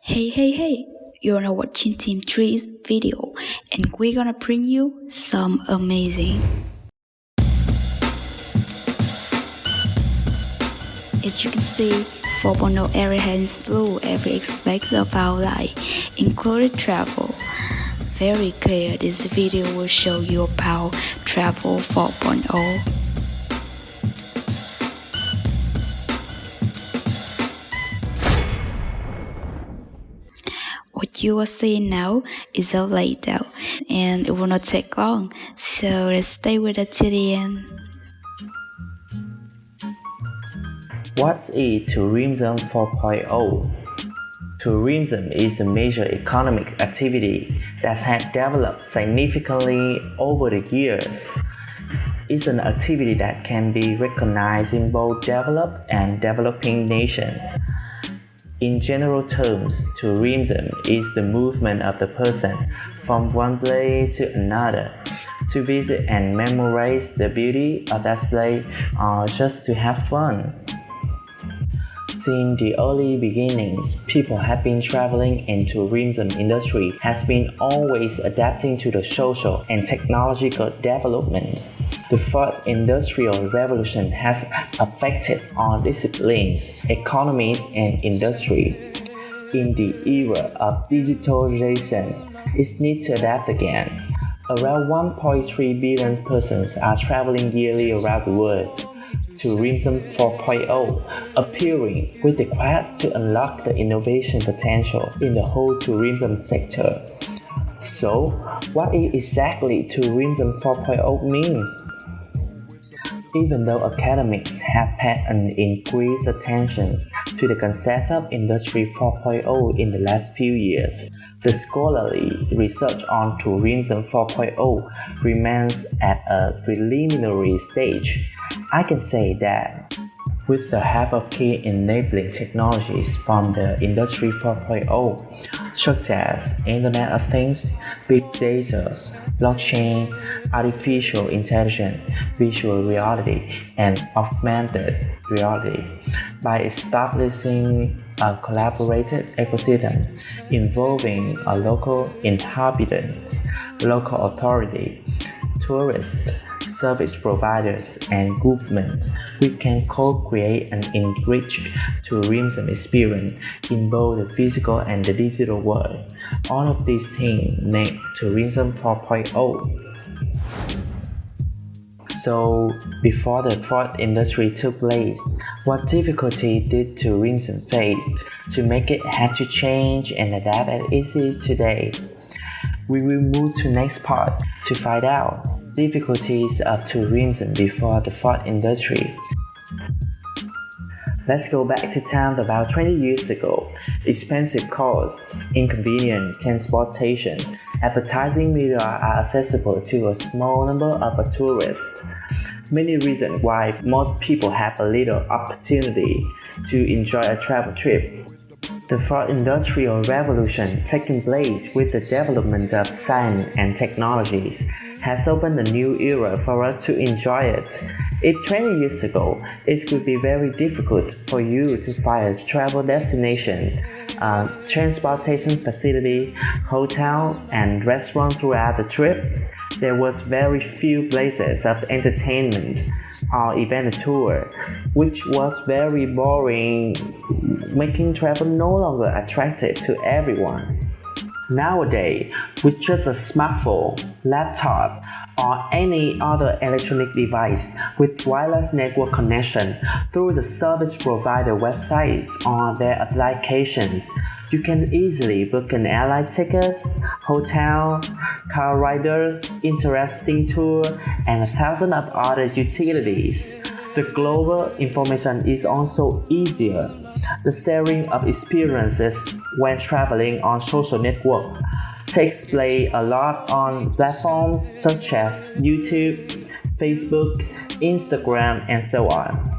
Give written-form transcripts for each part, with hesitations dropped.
Hey, you're now watching Team 3's video and we're gonna bring you some amazing. As you can see, 4.0 area has blue every aspect of our life, including travel. Very clear, this video will show you about Travel 4.0. What you are seeing now is a layout and it will not take long, so let's stay with it till the end. What is Tourism 4.0? Tourism is a major economic activity that has developed significantly over the years. It's an activity that can be recognized in both developed and developing nations. In general terms, tourism is the movement of the person from one place to another to visit and memorize the beauty of that place or just to have fun. Since the early beginnings, people have been traveling and tourism industry has been always adapting to the social and technological development. The fourth industrial revolution has affected all disciplines, economies, and industry. In the era of digitalization, it's need to adapt again. Around 1.3 billion persons are traveling yearly around the world. Tourism 4.0 appearing with the quest to unlock the innovation potential in the whole tourism sector. So, what exactly Tourism 4.0 means? Even though academics have paid an increased attention to the concept of Industry 4.0 in the last few years, the scholarly research on Tourism 4.0 remains at a preliminary stage. I can say that with the help of key enabling technologies from the Industry 4.0, such as Internet of Things, Big Data, Blockchain, Artificial Intelligence, Virtual Reality, and Augmented Reality, by establishing a collaborative ecosystem involving a local inhabitants, local authority, tourists, service providers, and government, we can co-create and enrich tourism experience in both the physical and the digital world. All of these things make Tourism 4.0. So, before the fourth industry took place, what difficulty did tourism face to make it have to change and adapt as it is today? We will move to next part to find out difficulties of tourism before the fourth industry. Let's go back to time about 20 years ago. Expensive costs, inconvenient transportation, advertising media are accessible to a small number of tourists. Many reasons why most people have a little opportunity to enjoy a travel trip. The fourth industrial revolution, taking place with the development of science and technologies, has opened a new era for us to enjoy it. If 20 years ago, it could be very difficult for you to find a travel destination, transportation facility, hotel, and restaurant throughout the trip. There was very few places of entertainment or event tour, which was very boring, making travel no longer attractive to everyone. Nowadays, with just a smartphone, laptop, or any other electronic device with wireless network connection through the service provider websites or their applications, you can easily book an airline tickets, hotels, car riders, interesting tour, and 1,000 of other utilities. The global information is also easier. The sharing of experiences when traveling on social network takes place a lot on platforms such as YouTube, Facebook, Instagram, and so on.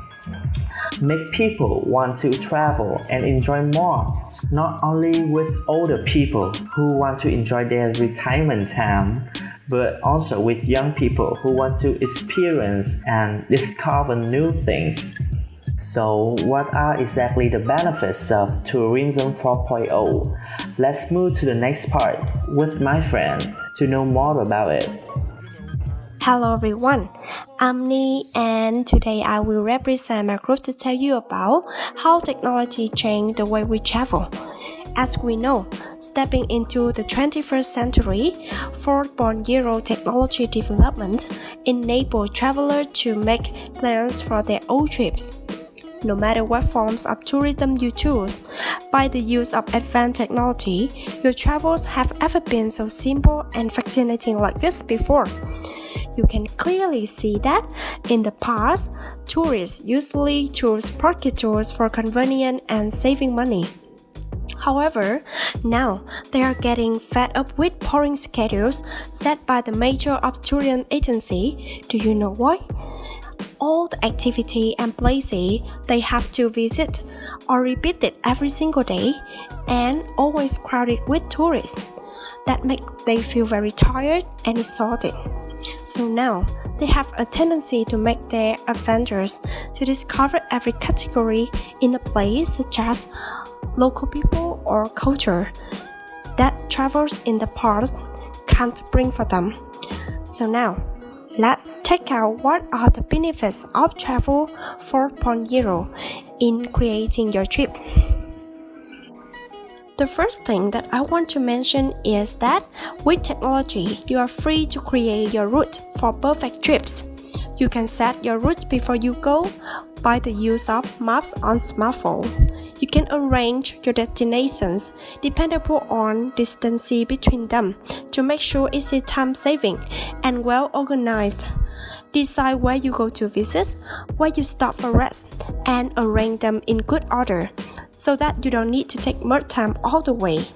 Make people want to travel and enjoy more, not only with older people who want to enjoy their retirement time, but also with young people who want to experience and discover new things. So, what are exactly the benefits of Tourism 4.0? Let's move to the next part with my friend to know more about it. Hello everyone, I'm Nee and today I will represent my group to tell you about how technology changed the way we travel. As we know, stepping into the 21st century, 4.0 technology development enables travelers to make plans for their own trips. No matter what forms of tourism you choose, by the use of advanced technology, your travels have ever been so simple and fascinating like this before. You can clearly see that in the past, tourists usually chose pocket tours for convenience and saving money. However, now they are getting fed up with boring schedules set by the major tourism agency. Do you know why? All the activity and places they have to visit are repeated every single day and always crowded with tourists. That makes they feel very tired and exhausted. So now, they have a tendency to make their adventures to discover every category in a place such as local people or culture that travelers in the past can't bring for them. So now, let's check out what are the benefits of Travel 4.0 in creating your trip. The first thing that I want to mention is that with technology, you are free to create your route for perfect trips. You can set your route before you go by the use of maps on smartphone. You can arrange your destinations dependable on distance between them to make sure it's time-saving and well organized. Decide where you go to visit, where you stop for rest, and arrange them in good order, so that you don't need to take much time all the way.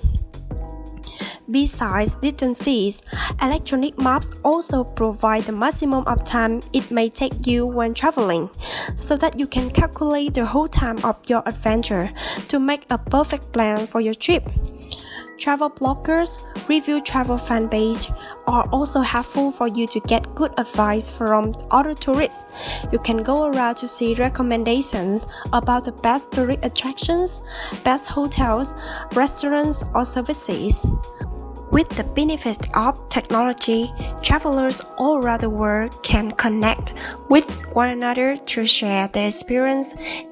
Besides distances, electronic maps also provide the maximum of time it may take you when traveling, so that you can calculate the whole time of your adventure to make a perfect plan for your trip. Travel bloggers, review travel fan page are also helpful for you to get good advice from other tourists. You can go around to see recommendations about the best tourist attractions, best hotels, restaurants, or services. With the benefits of technology, travelers all around the world can connect with one another to share their experience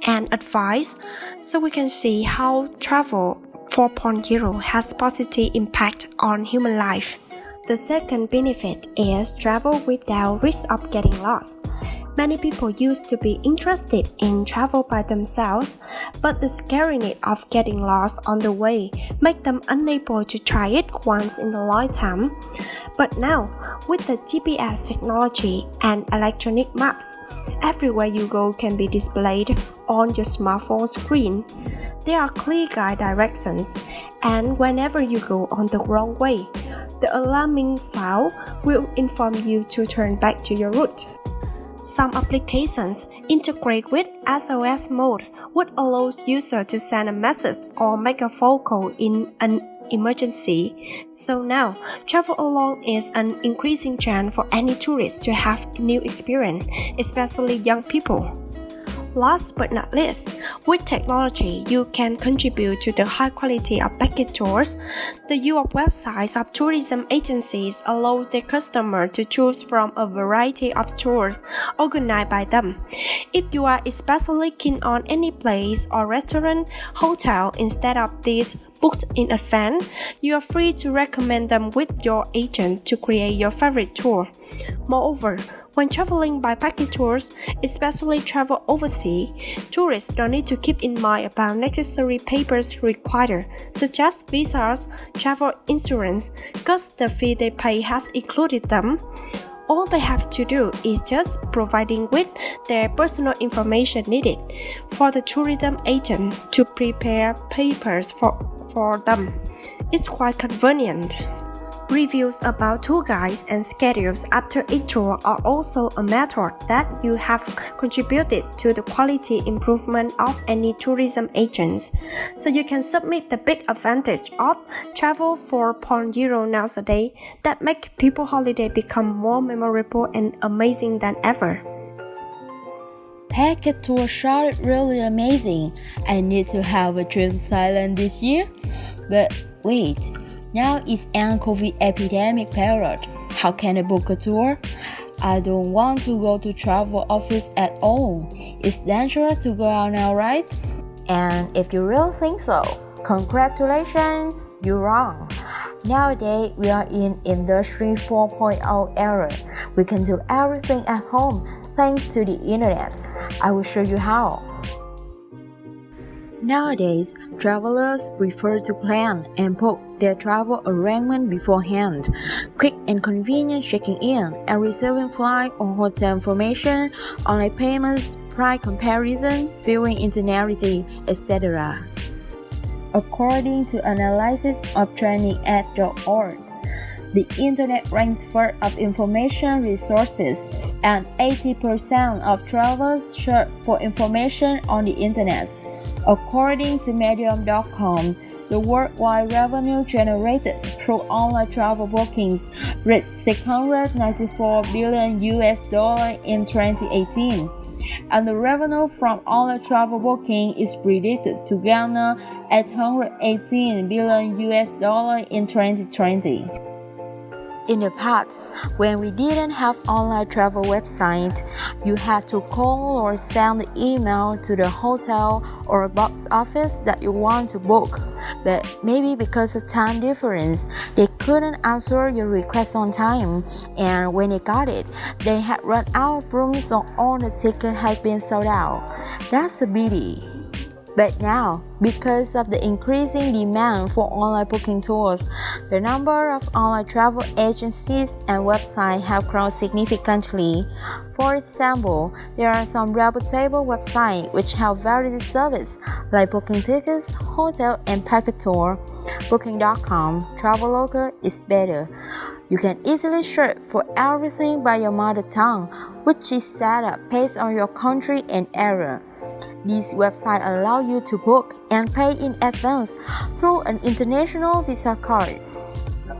and advice, so we can see how Travel 4.0 has positive impact on human life. The second benefit is travel without risk of getting lost. Many people used to be interested in travel by themselves, but the scariness of getting lost on the way make them unable to try it once in a lifetime. But now, with the GPS technology and electronic maps, everywhere you go can be displayed on your smartphone screen. There are clear guide directions, and whenever you go on the wrong way, the alarming sound will inform you to turn back to your route. Some applications integrate with SOS mode, which allows users to send a message or make a phone call in an emergency. So now, travel alone is an increasing chance for any tourist to have new experience, especially young people. Last but not least, with technology, you can contribute to the high quality of package tours. The use of websites of tourism agencies allow their customers to choose from a variety of tours organized by them. If you are especially keen on any place or restaurant, hotel instead of these booked in advance, you are free to recommend them with your agent to create your favorite tour. Moreover, when traveling by package tours, especially travel overseas, tourists don't need to keep in mind about necessary papers required, such as visas, travel insurance, because the fee they pay has included them. All they have to do is just providing with their personal information needed for the tourism agent to prepare papers for them. It's quite convenient. Reviews about tour guides and schedules after each tour are also a method that you have contributed to the quality improvement of any tourism agents. So you can submit the big advantage of Travel 4.0 nowadays that make people holiday become more memorable and amazing than ever. Package tour sounded really amazing. I need to have a trip to Thailand this year. But wait, now it's an COVID epidemic period. How can I book a tour? I don't want to go to travel office at all. It's dangerous to go out now, right? And if you really think so, congratulations, you're wrong. Nowadays, we are in Industry 4.0 era. We can do everything at home thanks to the internet. I will show you how. Nowadays, travelers prefer to plan and book their travel arrangement beforehand. Quick and convenient checking in and receiving flight or hotel information, online payments, price comparison, viewing itinerary, etc. According to analysis of training.org, the internet ranks first of information resources, and 80% of travelers search for information on the internet. According to Medium.com, the worldwide revenue generated through online travel bookings reached $694 billion in 2018, and the revenue from online travel booking is predicted to garner $818 billion in 2020. In the past, when we didn't have online travel websites, you had to call or send the email to the hotel or box office that you want to book. But maybe because of time difference, they couldn't answer your request on time, and when they got it, they had run out of rooms or all the tickets had been sold out. That's a pity. But now, because of the increasing demand for online booking tours, the number of online travel agencies and websites have grown significantly. For example, there are some reputable websites which have various services like booking tickets, hotel, and package tour. Booking.com, Traveloka is better. You can easily search for everything by your mother tongue, which is set up based on your country and area. These websites allow you to book and pay in advance through an international Visa card.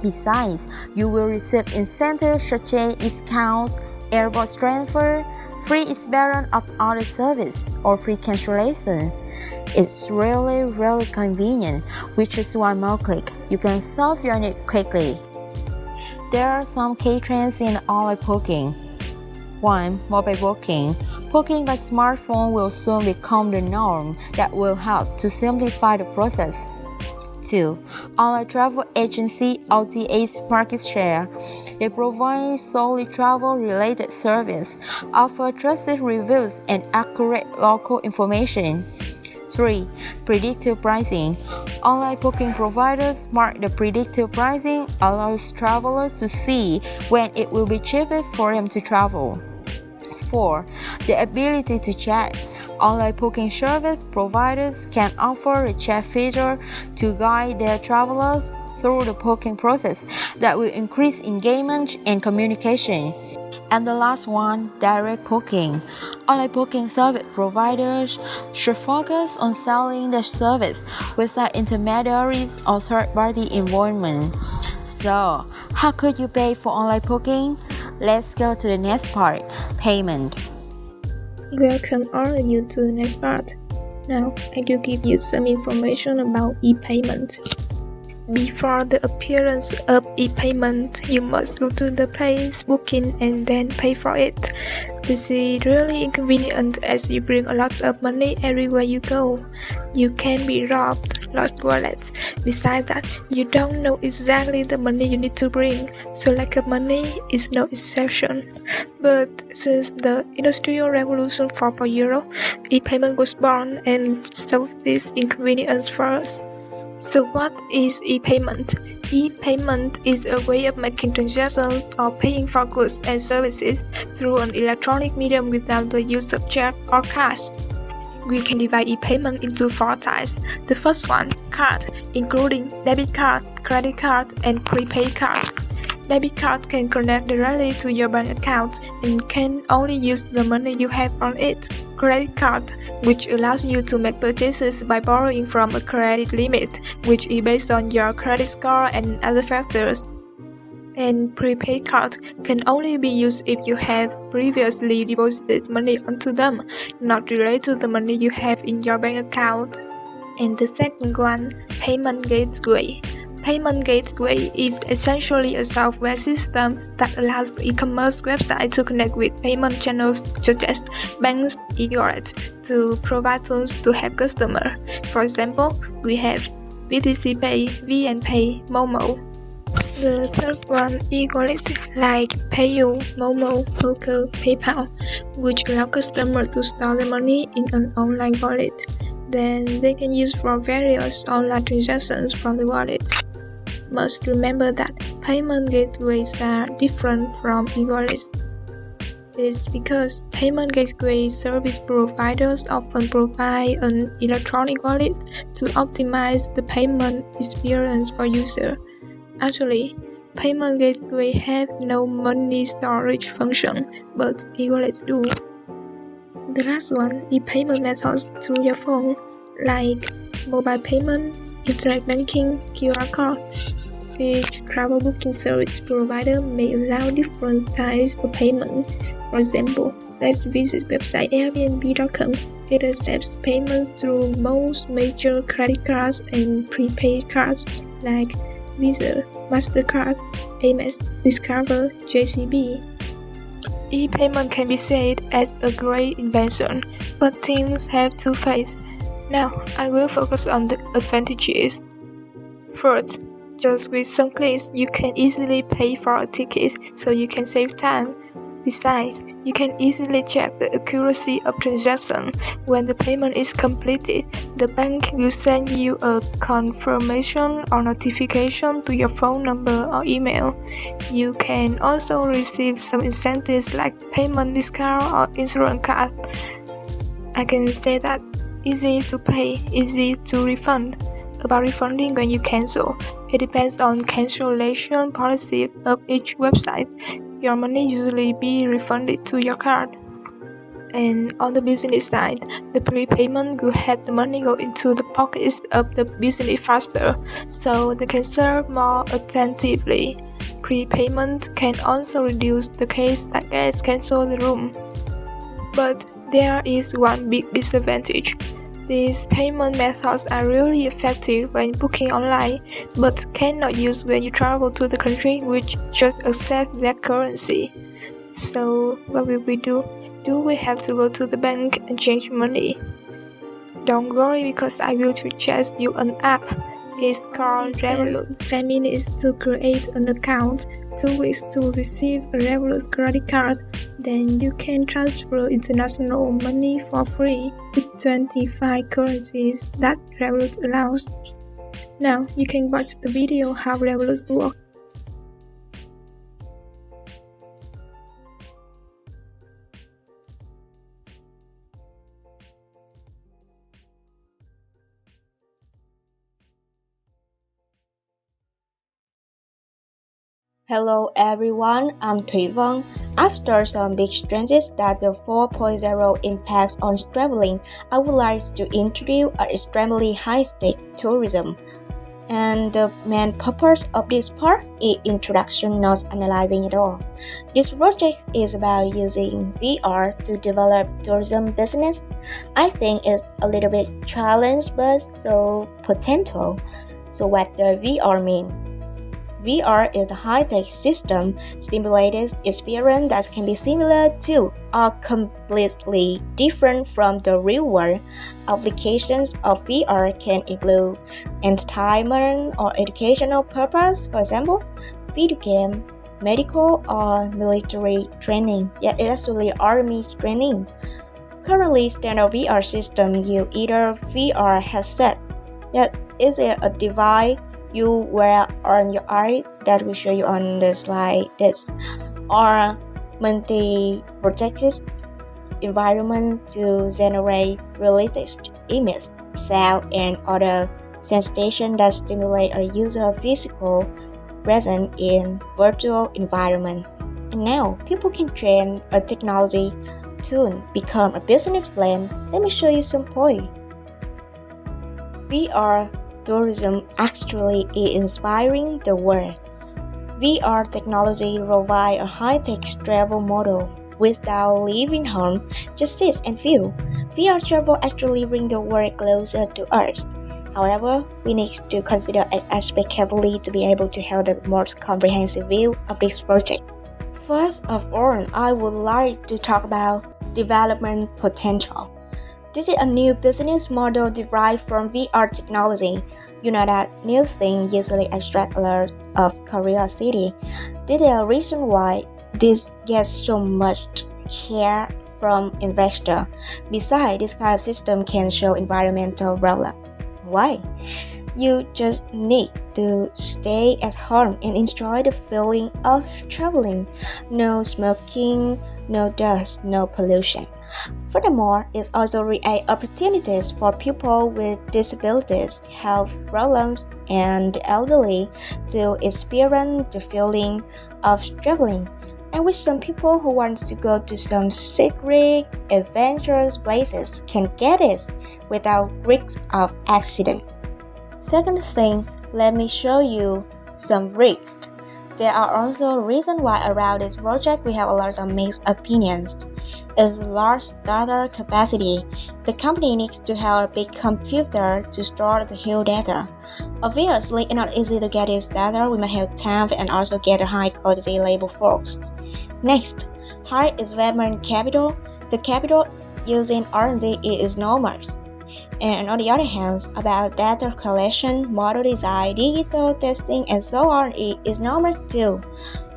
Besides, you will receive incentives such as discounts, airport transfer, free experience of other service, or free cancellation. It's really convenient. With just one more click, you can solve your need quickly. There are some key trends in online booking. 1. Mobile booking. Booking by smartphone will soon become the norm that will help to simplify the process. 2. Online travel agency OTA's market share. They provide solely travel-related service, offer trusted reviews and accurate local information. 3. Predictive pricing. Online booking providers mark the predictive pricing allows travelers to see when it will be cheapest for them to travel. 4. The ability to chat. Online booking service providers can offer a chat feature to guide their travelers through the booking process that will increase engagement and communication. And the last one, direct booking. Online booking service providers should focus on selling their service without intermediaries or third-party involvement. So, how could you pay for online booking? Let's go to the next part, payment. Welcome all of you to the next part. Now, I will give you some information about e-payment. Before the appearance of e-payment, you must go to the place booking and then pay for it. This is really inconvenient as you bring a lot of money everywhere you go. You can be robbed, lost wallets. Besides that, you don't know exactly the money you need to bring, so lack of money is no exception. But since the Industrial Revolution 4.0, e-payment was born and solved this inconvenience for us. So what is e-payment? E-payment is a way of making transactions or paying for goods and services through an electronic medium without the use of check or cash. We can divide e-payment into 4 types. The first one, card, including debit card, credit card, and prepaid card. Debit card can connect directly to your bank account and can only use the money you have on it. Credit card, which allows you to make purchases by borrowing from a credit limit, which is based on your credit score and other factors. and prepaid cards can only be used if you have previously deposited money onto them, not related to the money you have in your bank account. And the second one, payment gateway. Payment gateway is essentially a software system that allows the e-commerce website to connect with payment channels such as banks, e-wallets to provide tools to help customers. For example, we have BTC Pay, VNPay, Momo. The third one, e-wallet like PayU, Momo, Poker, PayPal, which allow customers to store their money in an online wallet. Then they can use for various online transactions from the wallet. Must remember that payment gateways are different from e-wallets. It's because payment gateway service providers often provide an electronic wallet to optimize the payment experience for users. Actually, payment gateway have no money storage function, but e-wallets do. The last one, e-payment methods through your phone, like mobile payment, internet banking, QR code. Each travel booking service provider may allow different types of payment. For example, let's visit website Airbnb.com. It accepts payments through most major credit cards and prepaid cards like Visa, MasterCard, Amex, Discover, JCB. E-payment can be said as a great invention, but things have two faces. Now, I will focus on the advantages. First, just with some clicks, you can easily pay for a ticket, so you can save time. Besides, you can easily check the accuracy of transaction. When the payment is completed, the bank will send you a confirmation or notification to your phone number or email. You can also receive some incentives like payment discount or insurance card. I can say that easy to pay, easy to refund. About refunding when you cancel, it depends on cancellation policy of each website. Your money usually be refunded to your card. And on the business side, the prepayment will have the money go into the pockets of the business faster, so they can serve more attentively. Prepayment can also reduce the case that guests cancel the room. But there is one big disadvantage. These payment methods are really effective when booking online, but cannot use when you travel to the country which just accepts that currency. So what will we do? Do we have to go to the bank and change money? Don't worry, because I will suggest you an app. It's called Revolut. 10 minutes to create an account, 2 weeks to receive a Revolut credit card. Then you can transfer international money for free with 25 currencies that Revolut allows. Now you can watch the video how Revolut works. Hello everyone, I'm Thủy Vân. After some big changes that the 4.0 impacts on traveling, I would like to introduce an extremely high-stake tourism. And the main purpose of this part is introduction, not analyzing at all. This project is about using VR to develop tourism business. I think it's a little bit challenge but so potential. So what does VR mean? VR is a high-tech system simulated experience that can be similar to or completely different from the real world. Applications of VR can include entertainment or educational purpose, for example, video game, medical or military training. Yeah, it's actually army training. Currently, standard VR system use either VR headset, that is a device you wear on your eyes that we show you on the slide this, or multi-projected environment to generate realistic image, sound, and other sensations that stimulate a user's physical presence in virtual environment. And now people can train a technology to become a business plan. Let me show you some points. VR tourism actually is inspiring the world. VR technology provides a high-tech travel model without leaving home, just sit and feel. VR travel actually brings the world closer to Earth. However, we need to consider an aspect carefully to be able to have the most comprehensive view of this project. First of all, I would like to talk about development potential. This is a new business model derived from VR technology. You know that new things usually attract a lot of curiosity. This is the reason why this gets so much care from investors. Besides, this kind of system can show environmental problem. Why? You just need to stay at home and enjoy the feeling of traveling. No smoking, no dust, no pollution. Furthermore, it also creates opportunities for people with disabilities, health problems, and the elderly to experience the feeling of traveling. And with some people who want to go to some secret, adventurous places can get it without risk of accident. Second thing, let me show you some risks. There are also reasons why around this project we have a lot of mixed opinions. It's large data capacity. The company needs to have a big computer to store the huge data. Obviously, it's not easy to get this data. We must have time and also get a high quality label first. Next, high investment capital. The capital using R&D is enormous. And on the other hand, about data collection, model design, digital testing, and so on is enormous too.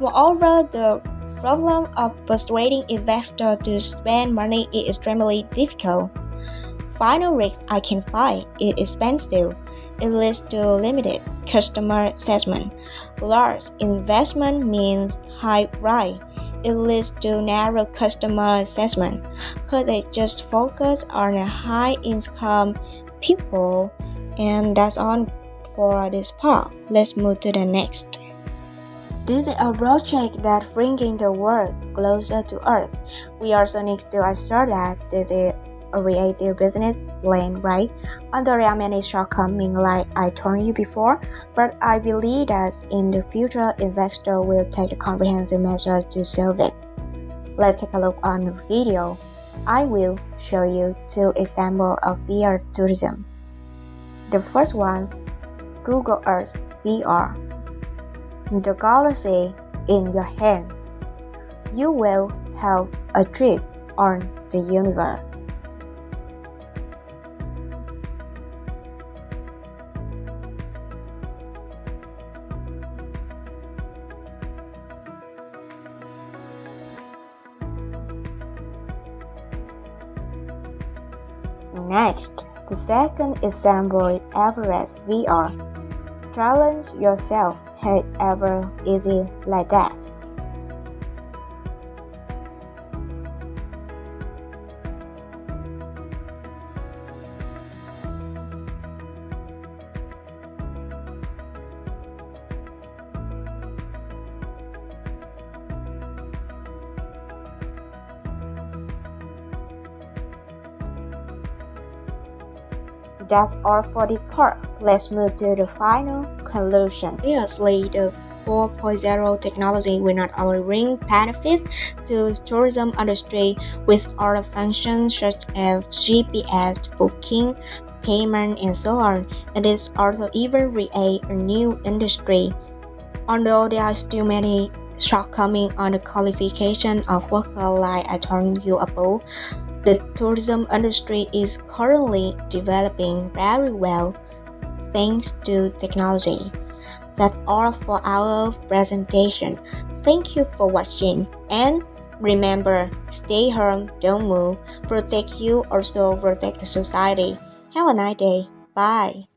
Moreover, the problem of persuading investors to spend money is extremely difficult. Final risk I can find is expensive. It leads to limited customer segment. Large investment means high price. It leads to narrow customer segment. Could they just focus on a high-income people? And that's all for this part. Let's move to the next. This is a project that bringing the world closer to Earth. We also need to observe that this is a creative business plan, right? Although there are many shortcomings like I told you before, but I believe that in the future, investors will take a comprehensive measure to solve it. Let's take a look on the video. I will show you two examples of VR tourism. The first one, Google Earth VR. The galaxy in your hand. You will have a trip on the universe. Next, the second example is Everest VR. Challenge yourself, have ever easy like that. That's all for the part. Let's move to the final conclusion. Obviously, the 4.0 technology will not only bring benefits to tourism industry with other functions such as GPS, booking, payment, and so on. It is also even create a new industry. Although there are still many shortcomings on the qualification of worker like I told you above, the tourism industry is currently developing very well thanks to technology. That's all for our presentation. Thank you for watching, and remember, stay home, don't move, protect you, also protect the society. Have a nice day. Bye.